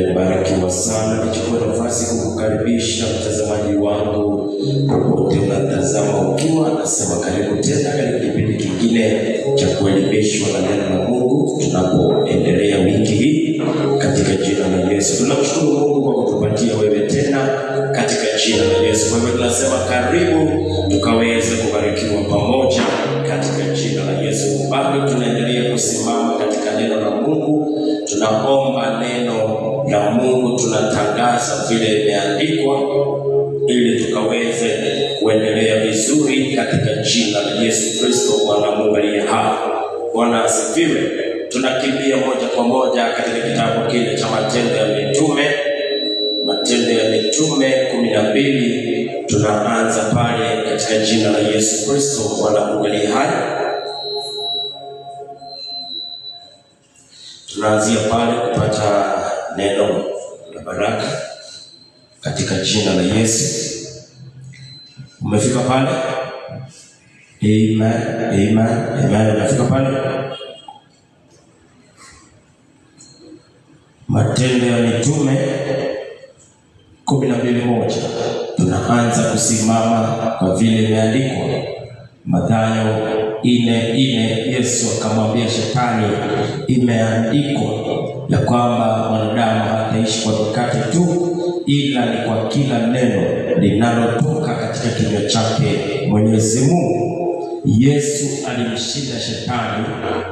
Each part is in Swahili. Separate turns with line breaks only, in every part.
Umebarikiwa sana. Nichukue nafasi kukukaribisha mtazamaji wangu popote unatazama ukiwa, nasema karibu tena katika kipindi kingine cha kuelimishwa na neno la Mungu tunapoendelea wiki hii katika jina la Yesu. Tunamshukuru Mungu kwa kutupatia wewe tena katika jina la Yesu. Kwa hivyo tunasema karibu tukaweze kubarikiwa pamoja katika jina la Yesu. Bado tunaendelea kusimama katika neno la Mungu. Tunaomba neno la Mungu, tunatangaza vile imeandikwa ili tukaweze kuendelea vizuri katika jina la Yesu Kristo Bwana Mungu aliye hai. Bwana asifiwe. Tunakimbia moja kwa moja katika kitabu kile cha Matendo ya Mitume, Matendo ya Mitume 12. Tunaanza pale katika jina la Yesu Kristo Bwana Mungu aliye hai. Tunaanzia pale kupata neno la baraka katika jina la Yesu. Umefika pale? Amen, amen, amen. Umefika pale? Matendo ya Mitume 12:1. Tunaanza kusimama kwa vile imeandikwa. Mathayo 4:4. Yesu akamwambia Shetani, imeandikwa ya kwamba mwanadamu hataishi kwa mkate tu, ila ni kwa kila neno linalotoka katika kinywa chake Mwenyezi Mungu. Yesu alimshinda Shetani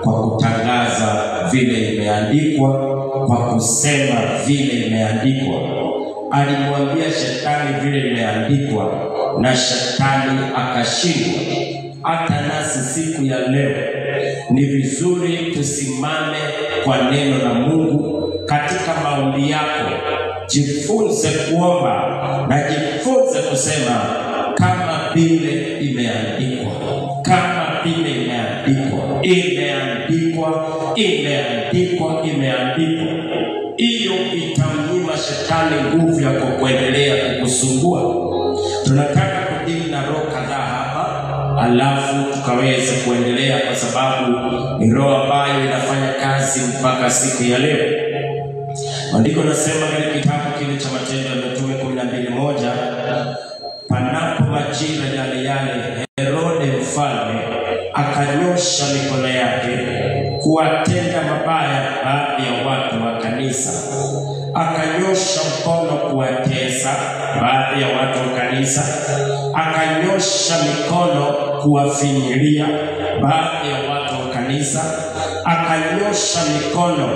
kwa kutangaza vile imeandikwa, kwa kusema vile imeandikwa. Alimwambia Shetani vile imeandikwa na Shetani akashindwa. Hata nasi siku ya leo ni vizuri tusimame kwa neno la Mungu katika maombi yako. Jifunze kuomba na jifunze kusema kama vile imeandikwa, kama vile imeandikwa, imeandikwa, imeandikwa, imeandikwa. Hiyo itamnyima Shetani nguvu ya kuendelea kukusumbua. Tunataka kudili na roho kadhaa hapa, alafu tukaweze kuendelea kwa sababu ni roho ambayo inafanya kazi mpaka siku ya leo. Maandiko nasema katika kitabu kile cha Matendo ya Mitume 12:1, panapo majira yale yale Herode mfalme akanyosha mikono yake kuwatenda mabaya baadhi ya watu wa kanisa. Akanyosha mkono kuwatesa baadhi ya watu wa kanisa. Akanyosha mikono kuwafinyilia baadhi ya watu wa kanisa. Akanyosha mikono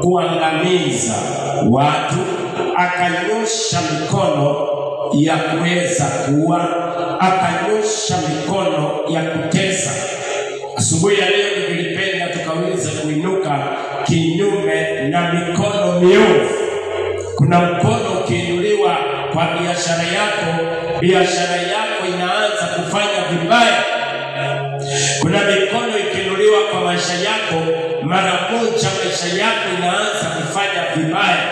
kuangamiza watu. Akanyosha mikono ya kuweza kuua. Akanyosha mikono ya kutesa. Asubuhi ya leo nilipenda tukaweza kuinuka kinyume na mikono miovu. Kuna mkono ukiinuliwa kwa biashara yako, biashara yako inaanza kufanya vibaya. Kuna mikono ikiinuliwa kwa maisha yako, mara moja maisha yako inaanza kufanya vibaya.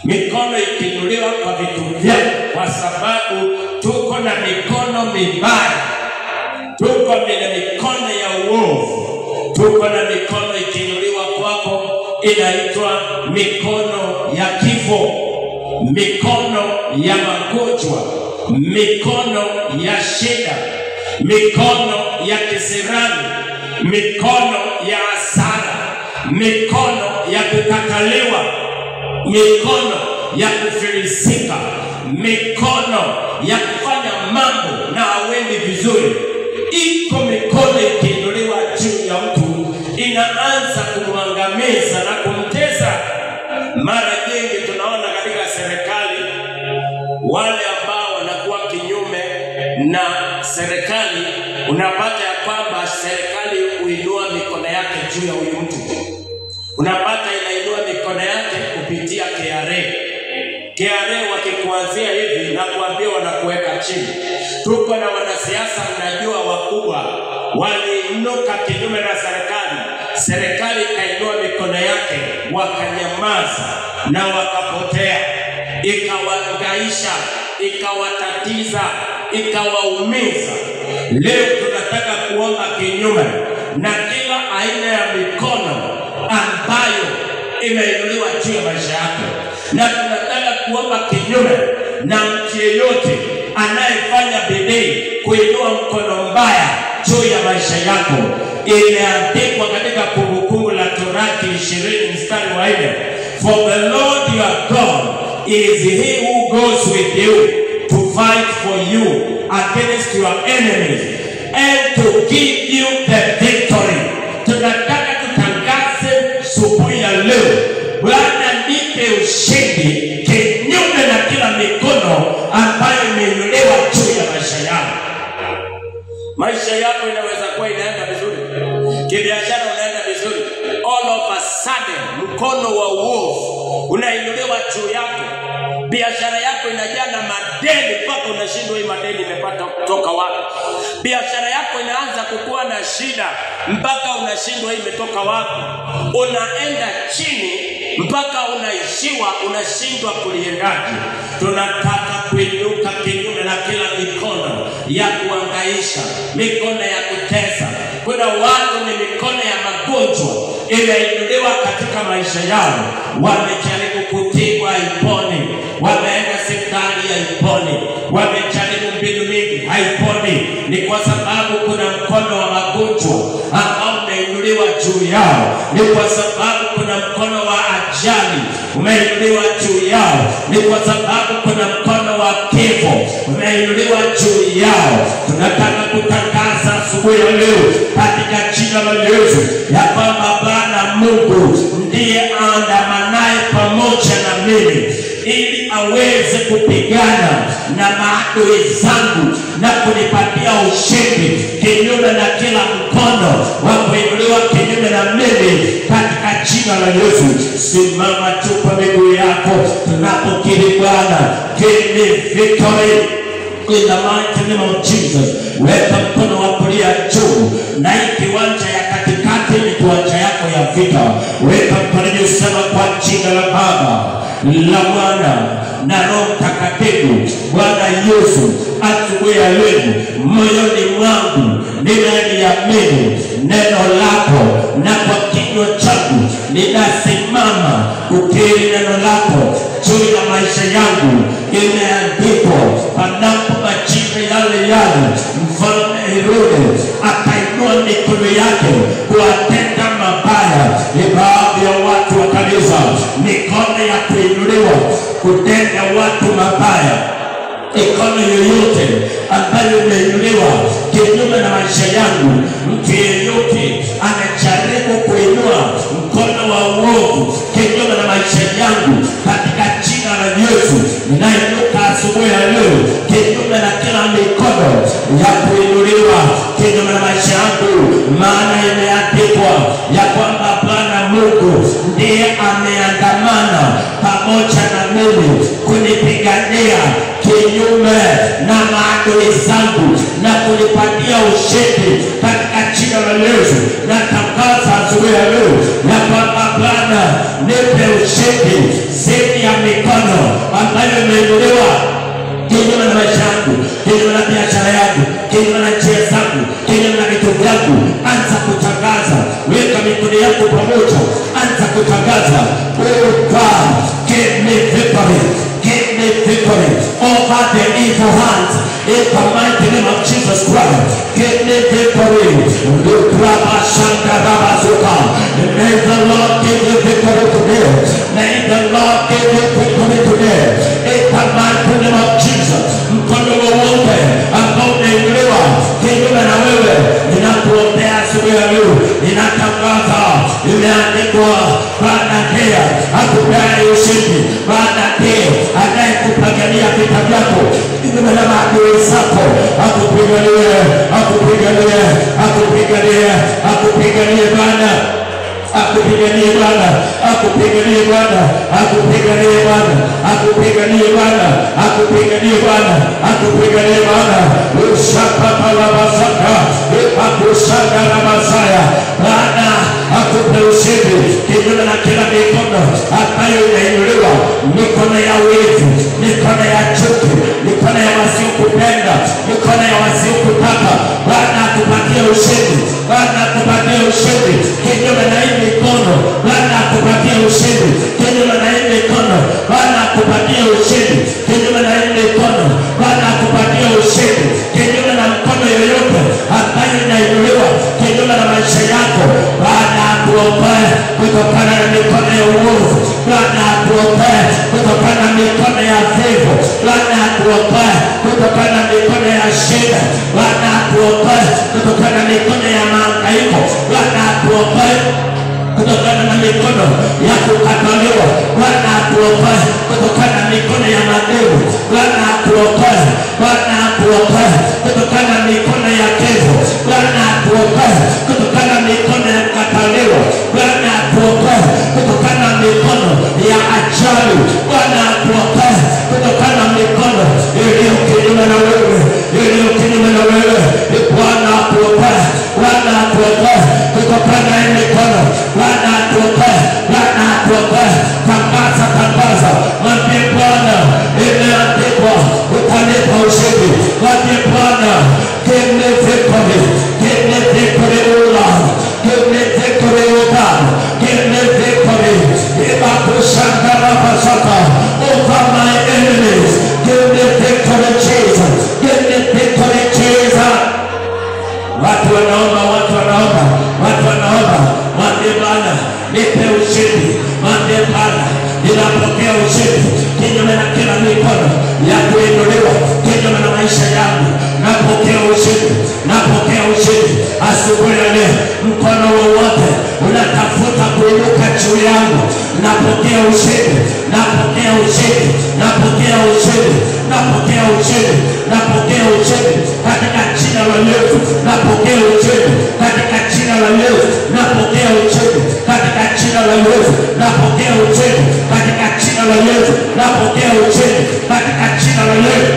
Mikono ikiinuliwa kwa vitu vyako, kwa sababu tuko na mikono mibaya. Tuko na mikono ya uovu. Tuko na mikono ikiinuliwa kwako inaitwa mikono ya kifo, mikono ya magonjwa, mikono ya shida, mikono ya kisirani, mikono ya hasara, mikono ya kukataliwa, mikono ya kufilisika, mikono ya kufanya mambo na hawendi vizuri. Iko mikono ikiinuliwa juu ya mtu inaanza kumwangamiza na kumtesa. Mara nyingi tunaona katika serikali wale ambao wanakuwa kinyume na serikali, unapata ya kwamba serikali huinua mikono yake juu ya huyu mtu. Unapata inainua mikono yake kupitia KRA. KRA wakikuanzia hivi na kuambia wanakuweka chini. Tuko na wanasiasa mnajua wakubwa waliinuka kinyume na serikali. Serikali ikainua mikono yake, wakanyamaza na wakapotea. Ikawahangaisha, ikawatatiza, ikawaumiza. Leo tunataka kuomba kinyume na kila aina ya mikono ambayo imeinuliwa juu ya maisha yako. Na tunataka kuomba kinyume na mtu yeyote anayefanya bidii kuinua mkono mbaya juu ya maisha yako. Imeandikwa katika Kumbukumbu la Torati 20:4, for the Lord your God is he who goes with you to fight for you against your enemies and to give you the victory. Tunataka tutangaze asubuhi ya leo, Bwana nipe ushindi kinyume na kila mikono ambayo imeinuliwa juu ya maisha yako. Maisha yako inaweza kuwa inaenda vizuri, kibiashara unaenda vizuri, all of a sudden mkono wa uovu unainuliwa juu yako. Biashara yako inajaa na madeni mpaka unashindwa hii madeni imepata kutoka wapi. Biashara yako inaanza kukua na shida mpaka unashindwa hii imetoka wapi. Unaenda chini mpaka unaishiwa, unashindwa kuliendaje. Tunataka kuinuka kinyume na kila mikono ya kuangaisha, mikono ya kutesa. Kuna watu ni mikono ya magonjwa imeinuliwa katika maisha yao. Wamejaribu kutibu haiponi, wameenda hospitali haiponi, wamejaribu mbinu mingi haiponi. Ni kwa sababu kuna mkono wa magonjwa ambao umeinuliwa juu yao. Ni kwa sababu kuna mkono wa ajali umeinuliwa juu yao. Ni kwa sababu kuna mkono wa kifo umeinuliwa juu yao. Tunataka kutangaza asubuhi ya leo katika jina la Yesu ya kwamba Bwana Mungu ndiye andamanaye pamoja na mimi ili aweze kupigana na maadui zangu na kunipatia ushindi kinyume na kila mkono wa kuinuliwa kinyume na mimi katika jina la Yesu. Simama tu kwa miguu yako tunapokiri Bwana, give me victory in the mighty name of Jesus. Weka mkono wa kulia juu na kiwanja ya katikati ni kiwanja yako ya vita. Weka mkono juu, sema kwa jina la Baba, la Mwana na Roho Mtakatifu. Bwana Yesu, asubuhi ya leo moyoni mwangu ninaliamini neno lako, na kwa kinywa changu ninasimama kukiri neno lako juu ya maisha yangu. Imeandikwa, panapo majira yale mfalme Herode akainua mikono yake kuwatenda mabaya. Ni baadhi ya watu wa kanisa, mikono ya kuinuliwa kutenda watu mabaya. Mikono yoyote ambayo imeinuliwa kinyume na maisha yangu, mtu yeyote anajaribu kuinua mkono wa uovu kinyume na maisha yangu, katika jina la Yesu ninainuka asubuhi ya leo kinyume na kila mikono ya kuinuliwa kinyume na maisha yangu. Maana imeandikwa ya kwamba Bwana Mungu ndiye ameandamana pamoja na mimi kunipigania kinyume na maadui zangu na kunipatia ushindi katika jina la Yesu. Natangaza asubuhi ya leo ya kwamba Bwana nipe ushindi zidi ya mikono ambayo imeinuliwa kinyume na maisha yangu, kinyume na biashara yangu, kinyume na njia zangu, kinyume na vitu vyangu. Anza kutangaza, weka mikono yako pamoja, anza kutangaza, oh God, give me victory, give me victory over the evil hands in the mighty name of Jesus Christ. Give me victory. May the Lord give you victory today. May the Lord give you victory today in the mighty name of Jesus. Mkono wowote ambao umeinuliwa kinyume na wewe, ninakuombea asubuhi ya leo, ninatangaza, imeandikwa, Bwana ndiye akupeaye ushindi. Bwana ndiye anayekupigania vita vyako kinyume na maadui zako. Akupiganie, akupiganie, akupiganie, akupiganie Bwana, akupiganie Bwana, akupiganie Bwana, akupiganie Bwana, akupiganie Bwana, akupiganie Bwana, akupiganie Bwana. Ushaka pala basaka, akusanga na masaya. Bwana akupe ushindi kinyume na kila mikono ambayo imeinuliwa, mikono ya wivu, mikono ya chuki, mikono ya wasiokupenda, mikono ya wasiokutaka. Bwana akupatie ushindi, Bwana akupatie ushindi kinyume na hii mikono. Bwana akupatie ushindi kinyume na hii mikono. Bwana
mikono ya vifo. Bwana atuokoe kutokana na mikono ya shida. Bwana atuokoe kutokana na mikono ya mahangaiko. Bwana atuokoe kutokana na mikono ya kukataliwa. Bwana atuokoe kutokana na mikono ya madeni. Bwana atuokoe, Bwana atuokoe kutokana na mikono ya kifo. Bwana atuokoe kutokana na mikono ya kukataliwa. Bwana atuokoe kutokana na mikono ya ajali. Bwana atuokoe kutokana na mikono iliyo kinyume na wewe, iliyo kinyume na wewe. Bwana atuokoe, Bwana atuokoe kutokana na mikono. Bwana atuokoe, Bwana atuokoe. Tangaza, tangaza, mwambie Bwana, imeandikwa utanipa ushindi. Mwambie Bwana, give me victory, give me victory, O Lord, give me victory, O God, give me victory. Over my enemies, give me victory, Jesus, give me victory, Jesus. Watu wanaomba, watu wanaomba, watu wanaomba. Mwambie Bwana, nipe ushindi. Mwambie Bwana, ninapokea ushindi kinyume na kila mikono ya kuinuliwa kinyume na maisha yangu. Napokea ushindi, napokea ushindi. Asubuhi ya leo, mkono wowote unatafuta kuinuka juu yangu, napokea ushindi, napokea ushindi, napokea ushindi, napokea ushindi, napokea ushindi katika jina la Yesu. Napokea ushindi katika jina la Yesu. Napokea ushindi katika jina la Yesu. Napokea ushindi katika jina la Yesu. Napokea ushindi katika jina la Yesu.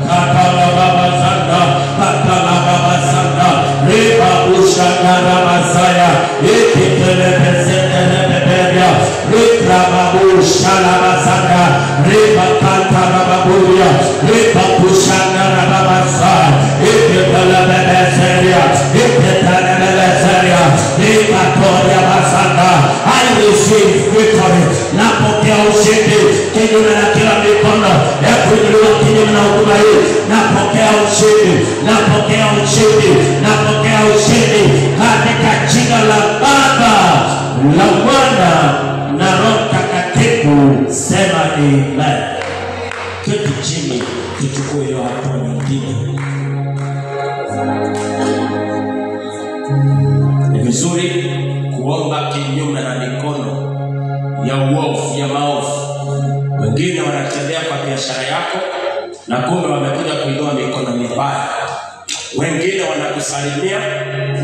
Katala baba sanda, katala baba sanda, reba ushana rabasaya, ikitele pesendele beberia, reba babu shala basanda, reba katala baburia, reba ushana rabasaya, ikitele bebeseria, ikitele bebeseria, reba toria basanda. I receive victory. Napokea ushindi kinyume na kila mikono ya kuinuliwa kinyume na huduma hii. Napokea ushindi, napokea ushindi, napokea ushindi katika jina la Baba, la Mwana na Roho Mtakatifu. Sema amen. Keti chini, tuchukue hiyo hatua nyingine. Ni vizuri kuomba kinyume na mikono ya uovu, ya maovu. Wengine wanatembea kwa biashara yako na kumbe wamekuja kuinua mikono mibaya. Wengine wanakusalimia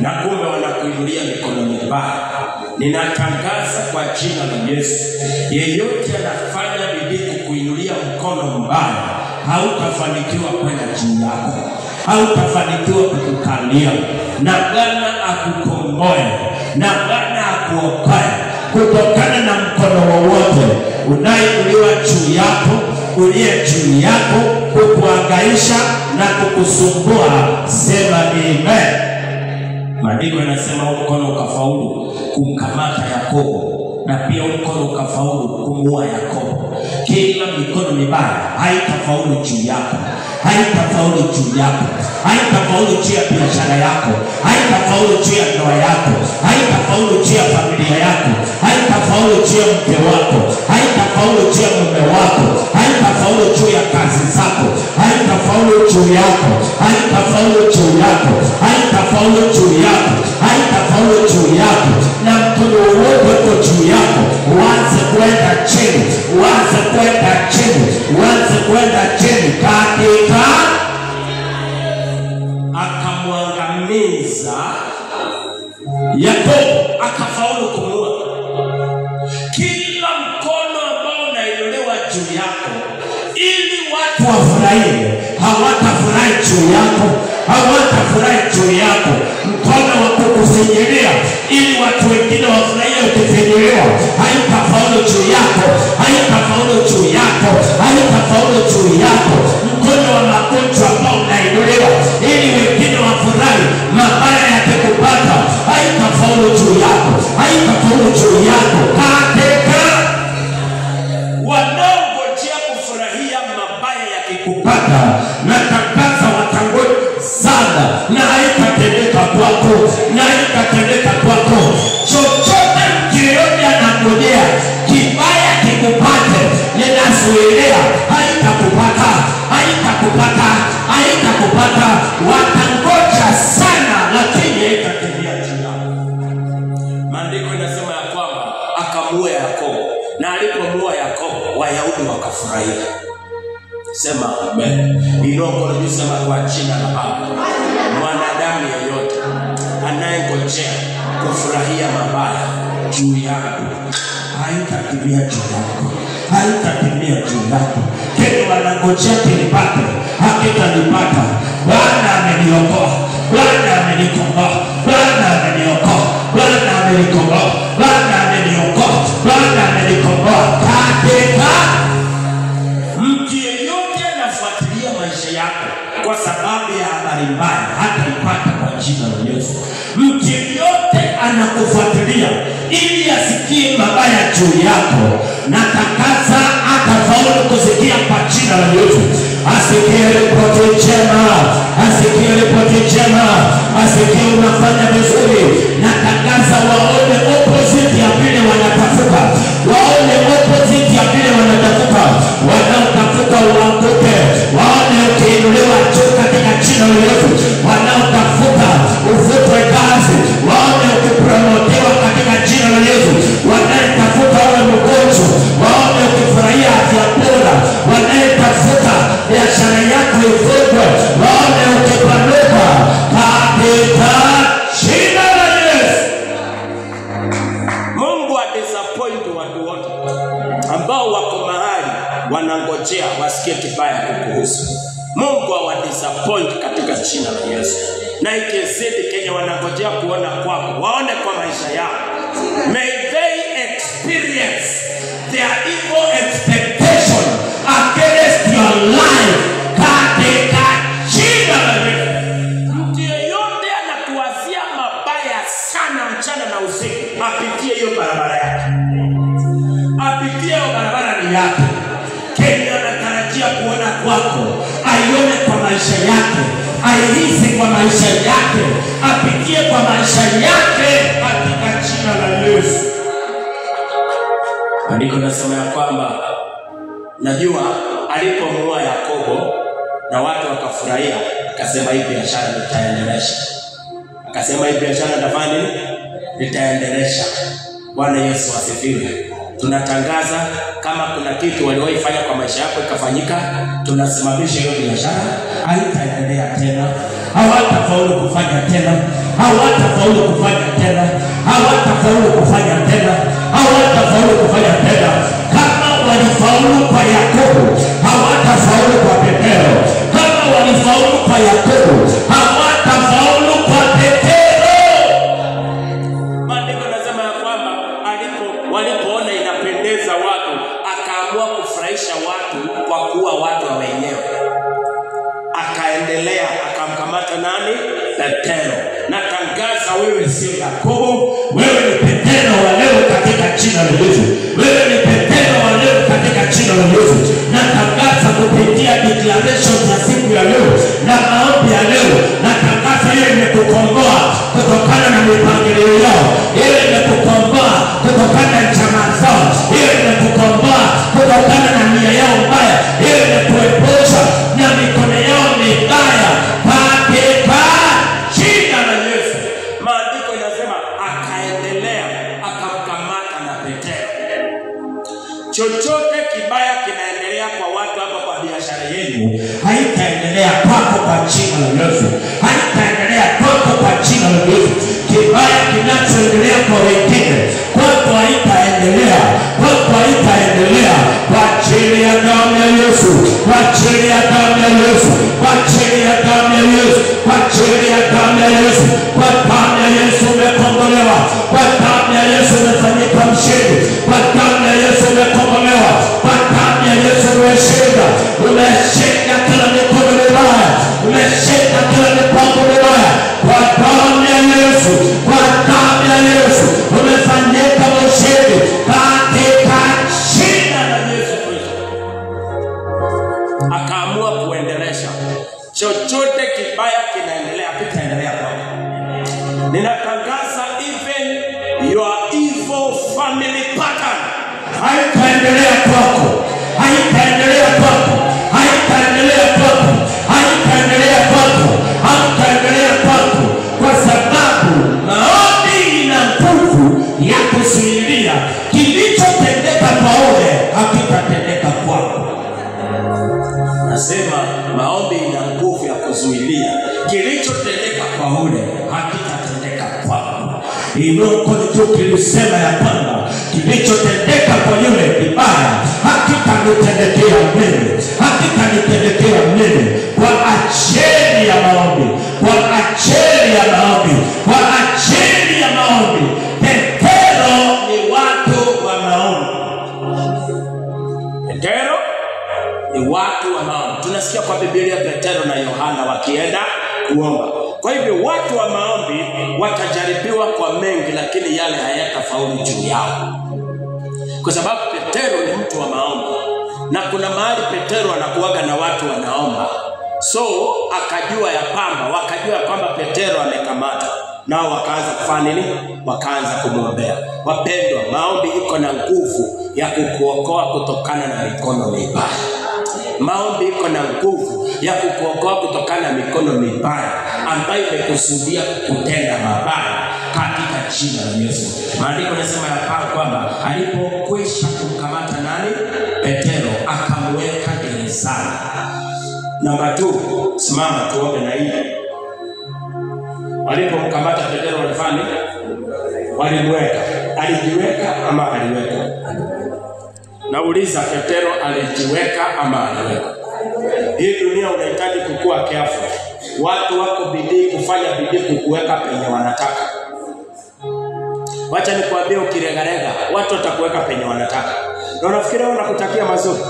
na kumbe wanakuinulia mikono mibaya. Ninatangaza kwa jina la Yesu, yeyote anafanya bidii kukuinulia mkono mbaya, hautafanikiwa kwenda juu yako, hautafanikiwa kukukalia. Na Bwana akukomboe, na Bwana akuokoe kutokana na mkono wowote unainuliwa juu yako, uliye juu yako, kukuangaisha na kukusumbua. Sema amen. Maandiko yanasema mkono ukafaulu kumkamata Yakobo, na pia mkono ukafaulu kumuua Yakobo. Kila mikono mibaya haitafaulu juu yako, haitafaulu juu yako, haitafaulu juu ya biashara yako, haitafaulu juu ya ndoa yako, haitafaulu juu ya familia yako, haitafaulu juu ya mke wako, haitafaulu juu ya mume wako, haitafaulu juu ya kazi zako, haitafaulu juu yako, haitafaulu juu yako, haitafaulu juu yako, haitafaulu juu yako. Na mkono wote uko juu yako, uanze kwenda chini, uanze kwenda chini, uanze kwenda chini katika. Akamwangamiza Yakobo, akafaulu kumuua. Kila mkono ambao unainuliwa juu yako ili watu wafurahie, hawatafurahi juu yako, hawatafurahi juu yako. Mkono wa kukufinyilia ili watu wengine wafurahie ukifinyiliwa, haitafaulu juu yako, haitafaulu juu yako, haitafaulu juu yako. Mkono wa magonjwa ambao unainuliwa ili wengine wafurahi mabaya yakikupata, haitafaulu juu yako, haitafaulu juu yako. Katika wanaongojea kufurahia mabaya yakikupata, na tangaza watangoje sana, na haitatendeka kwako, na haitatendeka kwako. Chochote mkioni anangojea kibaya kikupate, ninazuia hawatakupata, watangoja sana lakini haitatimia juu yako.
Maandiko inasema ya kwamba akamuua Yakobo, na alipomuua Yakobo Wayahudi wakafurahia. Sema amen. Inoko nisema kwa jina la Baba. Mwanadamu yeyote anayengojea kufurahia mabaya juu yako
haitatimia juu yako, haitatimia juu yako. Kile wanangojea kilipate hakitanipata. Bwana ameniokoa, Bwana amenikomboa, Bwana ameniokoa, Bwana amenikomboa, Bwana ameniokoa, Bwana amenikomboa. Katika
mtu yeyote anafuatilia maisha yako kwa sababu ya habari mbaya hataipata kwa jina la Yesu.
mtu yeyote anakufuatilia ili asikie mabaya juu yako, na tangaza atafaulu kusikia kwa jina la Yesu. Asikie ripoti njema, asikie ripoti njema, asikie unafanya vizuri, na tangaza waone opposite ya vile wanatafuta, waone opposite ya vile wanatafuta, wanaotafuta uanguke, waone ukiinuliwa juu katika jina la Yesu. Wanaotafuta ufutwe kazi, waone ukipromotiwa katika jina la Yesu. Wanayetafuta wewe mgonjwa, waone ukifurahia afya bora. Wanayetafuta biashara yako ifutwe, waone ukipanuka katika jina la Yesu.
Mungu adisappoint watu wote ambao wako mahali wanangojea wasikie kibaya kukuhusu. Mungu awadisappoint katika jina la Yesu. Na ikizidi Kenya wanangojea kuona kwako, waone kwa maisha yao. May they experience
their evil expectation against your life katika jina la Yesu.
Mtu yeyote anakuwazia mabaya sana mchana na usiku, apitie hiyo barabara yake.
Apitie hiyo barabara ni yake. Kenya anatarajia kuona kwako, aione kwa maisha yake, aihisi kwa maisha yake, apitie kwa maisha yake katika jina la Yesu.
Andiko nasema ya kwamba najua alipomuua Yakobo na watu wakafurahia, akasema hii biashara nitaendelesha. Akasema hii biashara nitafanya nini? Nitaendelesha. Bwana Yesu asifiwe. Tunatangaza kama kuna kitu waliwaifanya kwa maisha yako ikafanyika, tunasimamisha hiyo biashara, haitaendelea tena.
Hawatafaulu kufanya tena, hawatafaulu kufanya tena, hawatafaulu kufanya tena, hawatafaulu kufanya tena. Kama walifaulu kwa Yakobo, hawatafaulu kwa Petero. Kama walifaulu kwa Yakobo, hawatafaulu kwa Petero.
Maandiko yanasema ya kwamba walipoona inapendeza watu, akaamua kufurahisha watu kwa kuwa watu wa wenyewe. Akaendelea akamkamata nani? Petero. Na tangaza wewe sio Yakobo,
wewe ni Petero wa leo katika jina la Yesu. Wewe ni Petero wa leo katika jina la Yesu. Na tangaza kupitia declaration ya siku ya leo na maombi ya leo, na tangaza yeye imekukomboa kutokana na mipangilio yao, yeye imekukomboa kutokana na jamaa zao, yeye imekukomboa kutokana na nia yao mbaya, yeye imekuepusha na mikono yao mibaya katika jina la Yesu.
Maandiko yanasema akaendelea akamkamata na Petero. Chochote kibaya kinaendelea kwa watu hapa kwa biashara yenu,
haitaendelea kwako kwa jina la Yesu. Haitaendelea kwako kwa jina la Yesu. Kibaya kinachoendelea kwa wengine, kwako haitaendelea, kwako haitaendelea kwa ajili ya damu ya Yesu, kwa ajili ya damu ya Yesu, kwa ajili ya damu ya Yesu, kwa ajili ya damu ya Yesu. Kwa damu ya Yesu umekombolewa, kwa damu ya Yesu umefanyika mshindi, kwa damu ya Yesu umekombolewa, kwa damu ya Yesu umeshinda. Umeshinda kila mikono mibaya, umeshinda kila mipango mibaya. Kwa damu ya Yesu, kwa damu ya Yesu umefanyika mshindi katika jina la Yesu Kristo.
akaamua kuendelesha. Chochote kibaya kinaendelea, kitaendelea kwako. Ninatangaza even your evil family pattern
haitaendelea kwako, haitaendelea kwako, haitaendelea kwako, haitaendelea kwako.
Nasema maombi ina nguvu ya kuzuilia kilichotendeka kwa ule hakitatendeka kwako.
Inoko tukilisema ya kwamba kilichotendeka kwa yule vibaya hakitanitendekea mimi, hakitanitendekea mimi, kwa ajili ya maombi, kwa ajili ya maombi, kwa ajili ya maombi. Petero ni watu wa maombi.
Petero ni watu wa maombi. Tunasikia kwa Biblia Petero na Yohana wakienda kuomba. Kwa hivyo watu wa maombi watajaribiwa kwa mengi, lakini yale hayatafaulu juu yao, kwa sababu Petero ni mtu wa maombi. Na kuna mahali Petero anakuwaga na watu wanaomba, so wakajua ya kwamba Petero amekamata, nao wakaanza kufanya nini? Wakaanza kumwombea. Wapendwa, maombi iko na nguvu ya kukuokoa kutokana na mikono mibaya. Maombi iko na nguvu ya kukuokoa kutokana na mikono mibaya ambayo imekusudia kutenda mabaya katika jina la Yesu. Maandiko yanasema ya kwamba alipokwisha kumkamata nani? Petero, akamweka gerezani. Namba 2, simama tuombe na hii. Walipomkamata Petero walifanya, walimweka. Alijiweka ama aliweka? Nauliza, Petero alijiweka ama aliweka? Hii dunia unahitaji kukua careful. Watu wako bidii kufanya bidii kukuweka penye wanataka. Wacha nikwambie, ukiregarega watu watakuweka penye wanataka. Na unafikiria wanakutakia mazuri?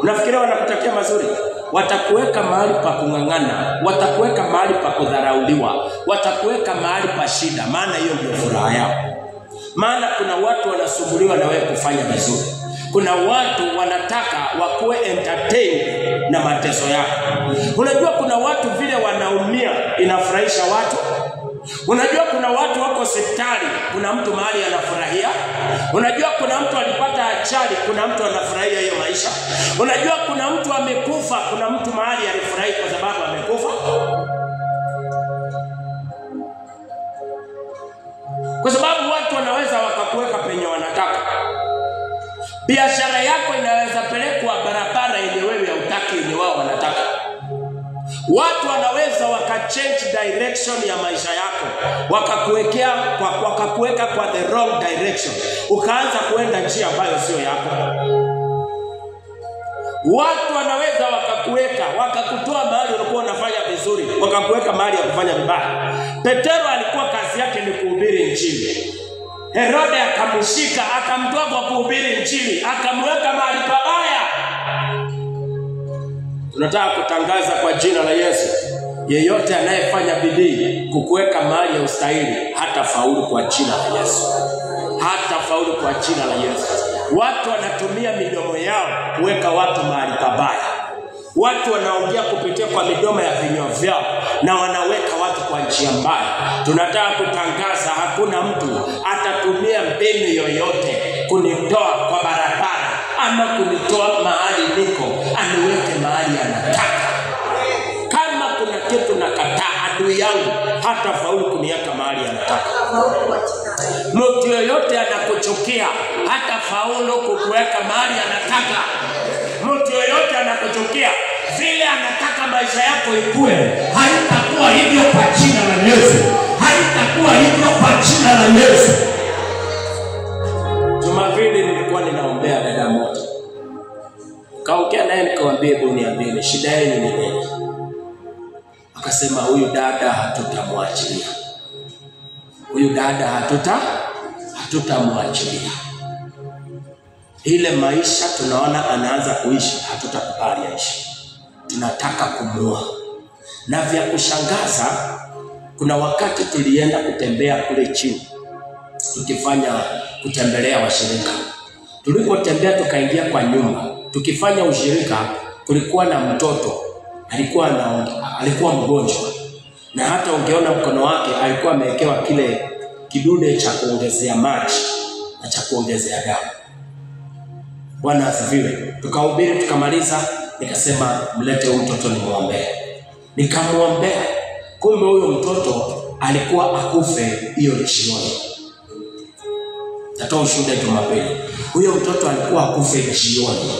Unafikiria wanakutakia mazuri? Watakuweka mahali pa kung'ang'ana, watakuweka mahali pa kudharauliwa, watakuweka mahali pa shida, maana hiyo ndio furaha yao. Maana kuna watu wanasumbuliwa na wewe kufanya vizuri. Kuna watu wanataka wakuwe entertained na mateso yako. Unajua kuna watu vile wanaumia inafurahisha watu. Unajua kuna watu wako hospitali, kuna mtu mahali anafurahia. Unajua kuna mtu alipata ajali, kuna mtu anafurahia hiyo maisha. Unajua kuna mtu amekufa, kuna mtu mahali alifurahi kwa sababu amekufa. Kwa sababu watu wanaweza wakakuweka penye wanataka. Biashara yako inaweza pelekwa barabara yenye wewe hautaki, yenye wao wanataka. Watu wanaweza wakachange direction ya maisha yako, wakakuweka kwa the wrong direction, ukaanza kuenda njia ambayo sio yako. Watu wanaweza wakakutoa mahali ulikuwa unafanya vizuri, wakakuweka mahali ya kufanya vibaya. Petero alikuwa kazi yake ni kuhubiri injili. Herode akamshika, akamtoa kwa kuhubiri injili, akamweka mahali pabaya. Tunataka kutangaza kwa jina la Yesu, yeyote anayefanya bidii kukuweka mahali ya ustahili hata faulu kwa jina la Yesu. Hata faulu kwa jina la Yesu. Watu wanatumia midomo yao kuweka watu mahali pabaya. Watu wanaongea kupitia kwa midomo ya vinywa vyao na wanaweka watu kwa njia mbaya. Tunataka kutangaza hakuna mtu atatumia mbinu yoyote kunitoa kwa barabara ama kunitoa mahali niko aniweke mahali anataka. Kama kuna kitu nakataa, adui yangu hata faulu kuniweka mahali anataka. Mtu yoyote anakuchukia hata faulu kukuweka mahali anataka. Mtu yoyote anakuchukia, vile anataka maisha yako ikue, haitakuwa hivyo kwa jina la Yesu. Haitakuwa hivyo kwa jina la Yesu. Jumapili nilikuwa ninaombea dada moja. Kaongea naye nikamwambia, hebu niambie shida yenu ni nini? Akasema huyu dada hatutamwachilia. Huyu dada hatutamwachilia. Ile maisha tunaona anaanza kuishi, hatutakubali aishi. Tunataka kumuua. Na vya kushangaza, kuna wakati tulienda kutembea kule chini, tukifanya kutembelea washirika. Tulipotembea tukaingia kwa nyumba, tukifanya ushirika, kulikuwa na mtoto, alikuwa mgonjwa. Na hata ungeona mkono wake alikuwa amewekewa kile kidude cha kuongezea maji na cha kuongezea damu. Bwana asifiwe. Tukahubiri tukamaliza, nikasema mlete huyu mtoto nimwombee. Nikamwombea. Kumbe huyo mtoto alikuwa akufe hiyo jioni. Natoa ushuhuda Jumapili. Huyo mtoto alikuwa akufe jioni.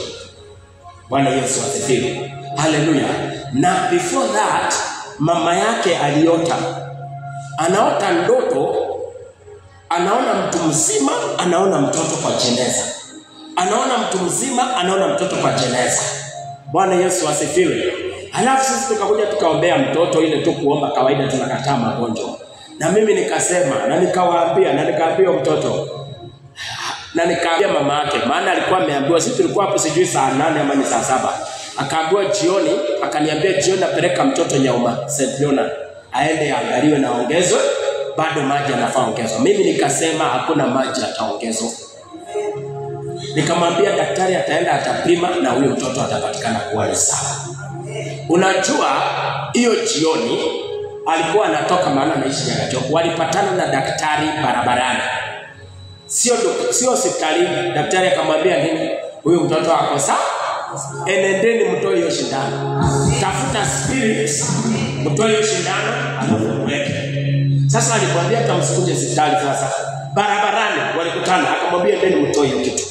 Bwana Yesu asifiwe. Haleluya. Na before that mama yake aliota. Anaota ndoto, anaona mtu mzima, anaona mtoto kwa jeneza. Anaona mtu mzima, anaona mtoto kwa jeneza. Bwana Yesu asifiwe. Halafu sisi tukakuja tukaombea mtoto, ile tu kuomba kawaida, tunakataa magonjwa. Na mimi nikasema na nikawaambia na nikaambia mtoto na nikaambia mama yake, maana alikuwa ameambiwa, sisi tulikuwa hapo sijui saa 8 ama ni saa 7. Akaambiwa jioni, akaniambia jioni napeleka mtoto Nyauma St. Leonard aende angaliwe na ongezwe, bado maji anafaa ongezwe. Mimi nikasema hakuna maji ataongezwa. Nikamwambia daktari ataenda atapima na huyo mtoto atapatikana kuwa ni sawa. Unajua hiyo jioni alikuwa anatoka, maana anaishi Nyagacho. Walipatana na daktari barabarani. Sio hospitali. Daktari akamwambia nini? Huyu mtoto ako sawa. Enendeni mtoe hiyo shindano. Tafuta spirit, mtoe hiyo shindano alafu mweke. Sasa alikwambia atamsikuje hospitali sasa. Barabarani walikutana, akamwambia endeni mtoe hiyo kitu.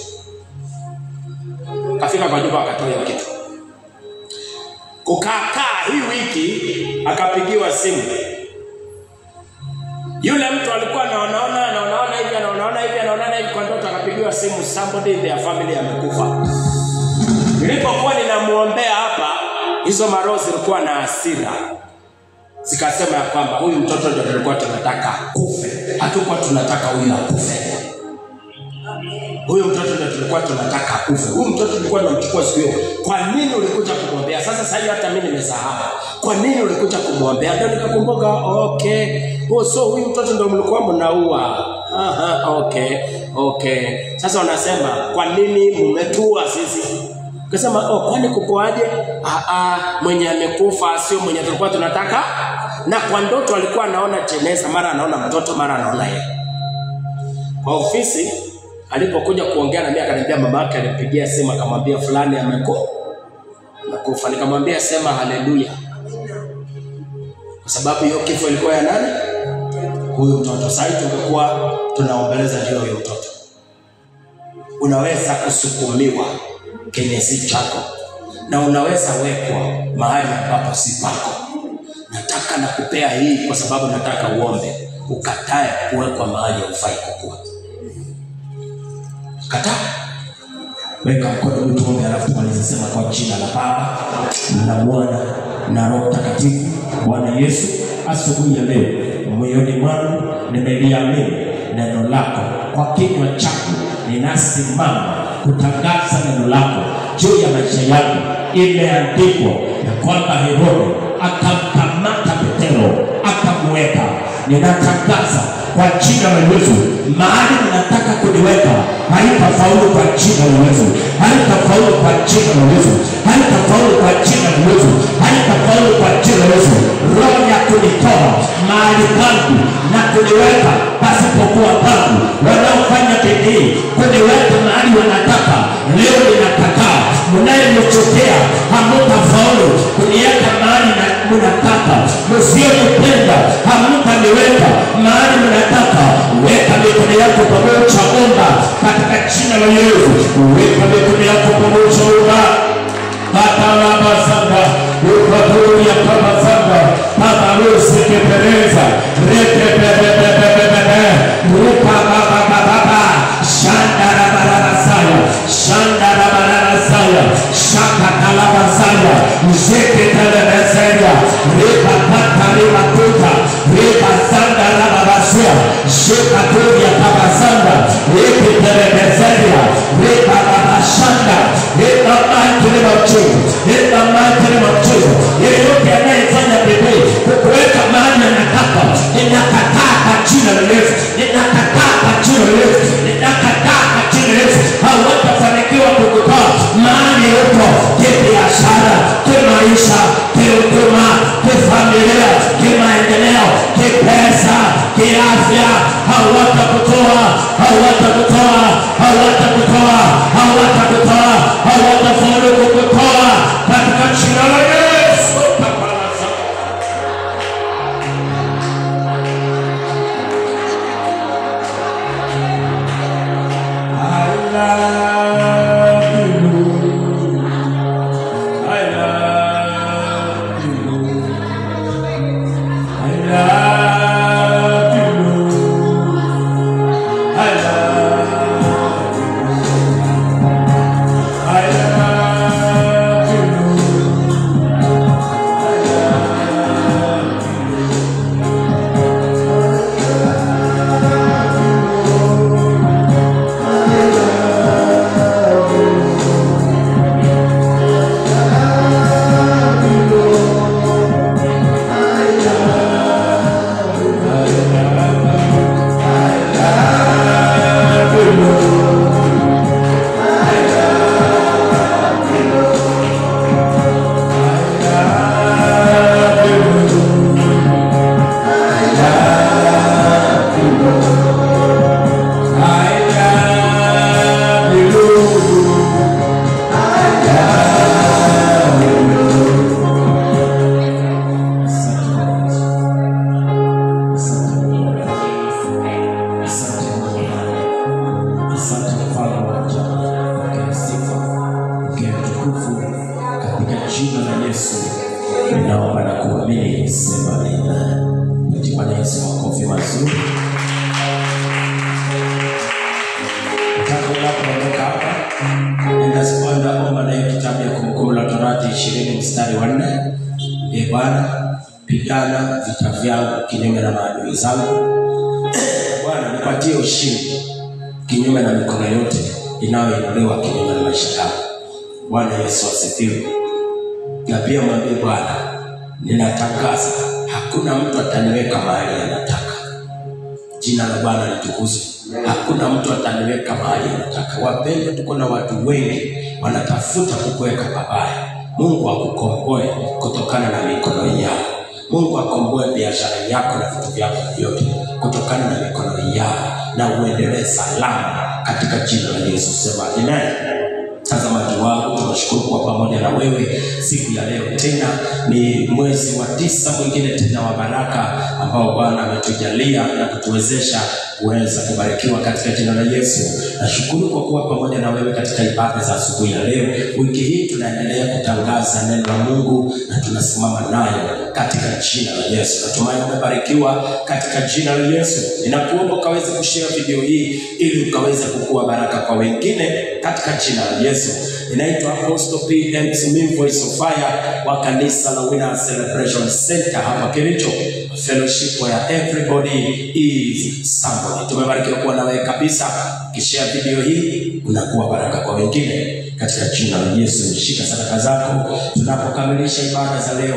Kafika kwa nyumba akatoa hiyo kitu. Kukakaa hii wiki akapigiwa simu. Yule mtu alikuwa anaona hivi kwa ndoto, akapigiwa simu, somebody in their family amekufa. Nilipokuwa ninamuombea hapa, hizo maroho zilikuwa na hasira. Zikasema ya kwamba huyu mtoto ndio tulikuwa tunataka kufe. Hatukuwa tunataka huyu akufe. Huyu mtoto ndio tulikuwa tunataka kufe. Huyu mtoto tulikuwa tunamchukua siku hiyo. Kwa nini ulikuja kumwombea? Sasa hata mimi nimesahau. Kwa nini ulikuja kumwombea? Ndio nikakumbuka, okay. So huyu mtoto ndio mlikuwa mnaua. Okay. Sasa wanasema, kwa nini mmetua sisi? Kasema, kwani kupoaje? Mwenye amekufa sio mwenye tulikuwa tunataka. Na kwa ndoto alikuwa anaona jeneza, mara anaona mtoto, mara anaona yeye. Kwa ofisi alipokuja kuongea na mimi, akaniambia mama yake alipigia simu akamwambia fulani amekufa. Nikamwambia sema haleluya. Kwa sababu hiyo kifo ilikuwa ya nani? Huyu mtoto. Sasa tungekuwa tunaombeleza ndio huyo mtoto. Unaweza kusukumiwa kinyesi chako na unaweza wekwa mahali ambapo si pako. Nataka nakupea hii kwa sababu nataka uombe. Ukatae kuwekwa mahali hufai kukua. Kataa. Weka mkono tuombe, alafu tumalize. Sema kwa jina la Baba na Mwana na Roho Mtakatifu. Bwana Yesu, asubuhi ya leo moyoni mwangu nimeliamini neno lako. Kwa kinywa chako ninasimama kutangaza neno lako juu ya maisha yangu. Imeandikwa ya kwamba Herode akamkamata Petero akamweka. Ninatangaza kwa jina la Yesu, mahali ninataka kuniweka haitafaulu kwa jina la Yesu. Haitafaulu kwa jina la Yesu. Haitafaulu kwa jina la Yesu. Haitafaulu kwa jina la Yesu. Roho ya kunitoa mahali pangu na kuniweka pasipokuwa pangu, wanaofanya bidii kuniweka mahali wanataka, leo ninakataa. Mnayenichotea hamtafaulu kuniweka mahali na mnataka. Msionipenda hamtaniweka mahali mnataka. Weka mikono yako pamoja, omba katika jina la Yesu. Weka mikono yako pamoja, omba. Baba sanga, ukatulia kama sanga, Baba Yesu kepereza, rekebebebebebebe, rupa baba, shandarabara saya, shakatalaba saya, zeketelebezenya, repa patarima kuta, repa sandarabara saya, shekatulia kama sanga, reketelebezenya, repa baba shanda, repa mantelema mchezo, repa mantelema mchezo. Yeyote anayefanya bidii kukuweka mahali anataka, ninakataa kwa jina la Yesu. Ninakataa kwa jina la Yesu. Ninakataa kwa jina la Yesu. Hawatafanikiwa kukutoa mahali uko, kibiashara, kimaisha, kiutuma, kifamilia, kimaendeleo, kipesa, kiafya. Hawatakutoa, hawatakutoa, hawatakutoa, hawatakutoa, hawatafaulu kukutoa katika jina la Yesu. utukufu katika jina la Yesu. Ninaomba na kuamini, sema amina. Bwana Yesu, makofi mazuri. Unapoondoka hapa, nenda sipanda omba na kitabu ya Kumbukumbu la Torati 20 mstari wa 4. Ee Bwana, pigana vita vyangu kinyume na maadui zangu. Bwana, nipatie ushindi kinyume na mikono yote inayoinuliwa kinyume na maisha yangu. Bwana Yesu asifiwe. Na pia mwambie Bwana, ninatangaza hakuna mtu ataniweka mahali anataka. Jina la Bwana litukuzwe. Hakuna mtu ataniweka mahali anataka. Wapendwa, tuko na watu wengi wanatafuta kukuweka pabaya. Mungu akukomboe kutokana na mikono yao. Mungu akomboe biashara yako na vitu vyako vyote kutokana na mikono yao, na uendelee salama katika jina la Yesu. Sema amen. Tazamaji wangu, tunashukuru kwa pamoja na wewe siku ya leo. Tena ni mwezi wa 9 mwingine tena wa baraka ambao Bwana ametujalia na kutuwezesha kuweza kubarikiwa katika jina la Yesu. Nashukuru kwa kuwa pamoja na wewe katika ibada za asubuhi ya leo. Wiki hii tunaendelea kutangaza neno la Mungu na tunasimama nayo katika jina la Yesu. Natumai umebarikiwa katika jina la Yesu. Ninakuomba ukaweze kushare video hii ili ukaweze kukua baraka kwa wengine katika jina la Yesu. Inaitwa Apostle PM Voice of Fire wa kanisa la Winner Celebration Center hapa Kericho, fellowship where everybody is somebody. Tumebarikiwa kuwa nawe kabisa. Ukishare video hii unakuwa baraka kwa wengine katika jina la Yesu. Shika sadaka zako tunapokamilisha ibada za leo.